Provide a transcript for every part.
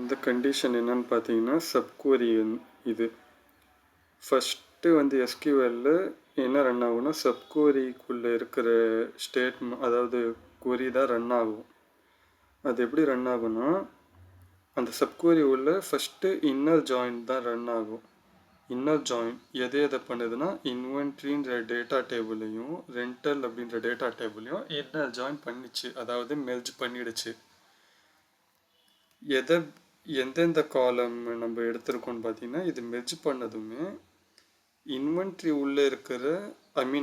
இந்த கண்டிஷன் என்னன்னு பார்த்தீங்கன்னா சப்குவரி இது ஃபஸ்ட்டு வந்து எஸ்கியூஎல்ல என்ன ரன் ஆகும்னா சப்குவரிக்குள்ளே இருக்கிற அதாவது query தான் ரன் ஆகும். அது எப்படி ரன் ஆகும்னா அந்த சப்குவரி உள்ள ஃபஸ்ட்டு இன்னர் ஜாயின் தான் ரன் ஆகும். இன்னர் ஜாயின் எதை பண்ணுதுன்னா இன்வென்ட்ரின்ற டேட்டா டேபிளையும் ரெண்டல் அப்படின்ற டேட்டா டேபிளையும் இன்னர் ஜாயின் பண்ணிச்சு, அதாவது மெர்ஜ் பண்ணிடுச்சு. எந்தெந்த காலம் நம்ம எடுத்திருக்கோம்னு பார்த்தீங்கன்னா இது மெர்ஜ் பண்ணதுமே இன்வென்ட்ரி உள்ளே இருக்கிற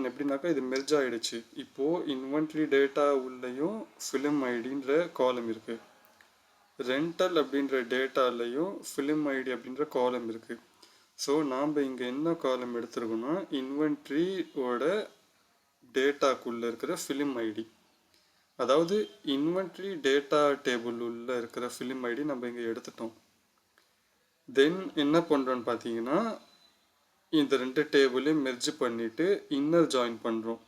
எப்படின்னாக்கா இது மெர்ஜ் ஆகிடுச்சு. இப்போது இன்வென்ட்ரி டேட்டா உள்ளேயும் ஃபிலிம் ஐடின்ற காலம் இருக்குது, ரெண்டல் அப்படின்ற டேட்டாலையும் ஃபிலிம் ஐடி அப்படின்ற காலம் இருக்குது. ஸோ நாம் இங்கே என்ன காலம் எடுத்துருக்கோம்னா இன்வென்ட்ரியோட டேட்டாக்குள்ளே இருக்கிற ஃபிலிம் ஐடி, அதாவது இன்வென்ட்ரி டேட்டா டேபிள் உள்ள இருக்கிற ஃபிலிம் ஐடி நம்ம இங்கே எடுத்துட்டோம். தென் என்ன பண்ணுறோன்னு பார்த்தீங்கன்னா இந்த ரெண்டு டேபிளையும் மெர்ஜ் பண்ணிவிட்டு இன்னர் ஜாயின் பண்ணுறோம்.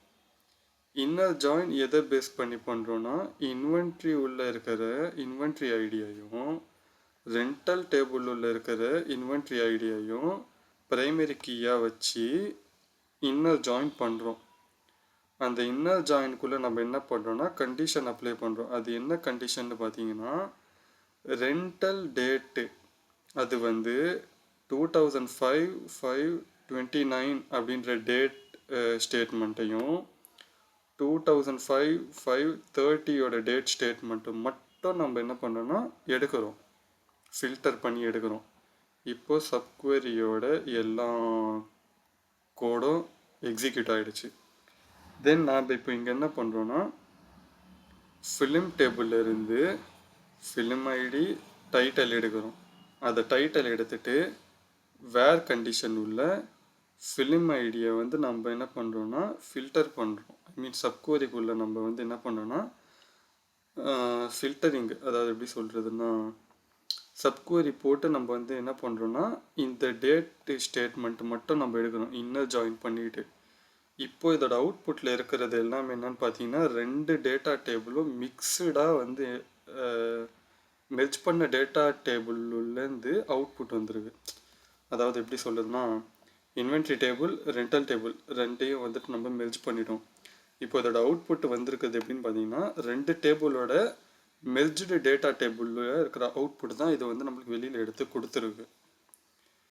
இன்னர் ஜாயின் எதை பேஸ் பண்ணி பண்ணுறோன்னா இன்வென்ட்ரி உள்ளே இருக்கிற இன்வென்ட்ரி ஐடியையும் ரெண்டல் டேபிள் உள்ள இருக்கிற இன்வென்ட்ரி ஐடியையும் பிரைமரி கீயாக வச்சு இன்னர் ஜாயின் பண்ணுறோம். அந்த இன்னர் ஜாயின்குள்ளே நம்ம என்ன பண்ணுறோன்னா கண்டிஷன் அப்ளை பண்ணுறோம். அது என்ன கண்டிஷன் பார்த்தீங்கன்னா ரெண்டல் டேட்டு அது வந்து 2005/5/29 அப்படின்ற டேட் ஸ்டேட்மெண்ட்டையும் 2005/5/30 டேட் ஸ்டேட்மெண்ட்டும் மட்டும் நம்ம என்ன பண்ணுறோன்னா எடுக்கிறோம், ஃபில்டர் பண்ணி எடுக்கிறோம். இப்போ சப்குவரியோட எல்லா கோடும் எக்ஸிக்யூட் ஆகிடுச்சு. தென் நாம் இப்போ இங்கே என்ன பண்ணுறோன்னா ஃபிலிம் டேபிளில் இருந்து ஃபிலிம் ஐடி டைட்டில் எடுக்கிறோம். அந்த டைட்டில் எடுத்துகிட்டு வேர் கண்டிஷன் உள்ள ஃபிலிம் ஐடியை வந்து நம்ம என்ன பண்ணுறோன்னா ஃபில்டர் பண்ணுறோம். சப்குவரிக்குள்ளே நம்ம வந்து என்ன பண்ணுறோன்னா ஃபில்டரிங், அதாவது எப்படி சொல்கிறதுன்னா சப்குவரி போட்டு நம்ம வந்து என்ன பண்ணுறோன்னா இந்த டேட் ஸ்டேட்மெண்ட் மட்டும் நம்ம எடுக்கணும் இன்னர் ஜாயின் பண்ணிவிட்டு. இப்போ இதோட அவுட்புட்டில் இருக்கிறது எல்லாமே என்னன்னு பார்த்தீங்கன்னா ரெண்டு டேட்டா டேபிளும் மிக்சடாக வந்து மெர்ஜ் பண்ண டேட்டா டேபிள்லேருந்து அவுட்புட் வந்துருக்கு. அதாவது எப்படி சொல்கிறதுனா இன்வென்ட்ரி டேபிள் ரெண்டல் டேபிள் ரெண்டையும் வந்துட்டு நம்ம மெர்ஜ் பண்ணிட்டோம். இப்போ இதோட அவுட்புட் வந்திருக்குது எப்படின்னு பார்த்தீங்கன்னா ரெண்டு டேபிளோட மெர்ஜ்டு டேட்டா டேபிளில் இருக்கிற அவுட்புட் தான் இது வந்து நம்மளுக்கு வெளியில் எடுத்து கொடுத்துருக்கு.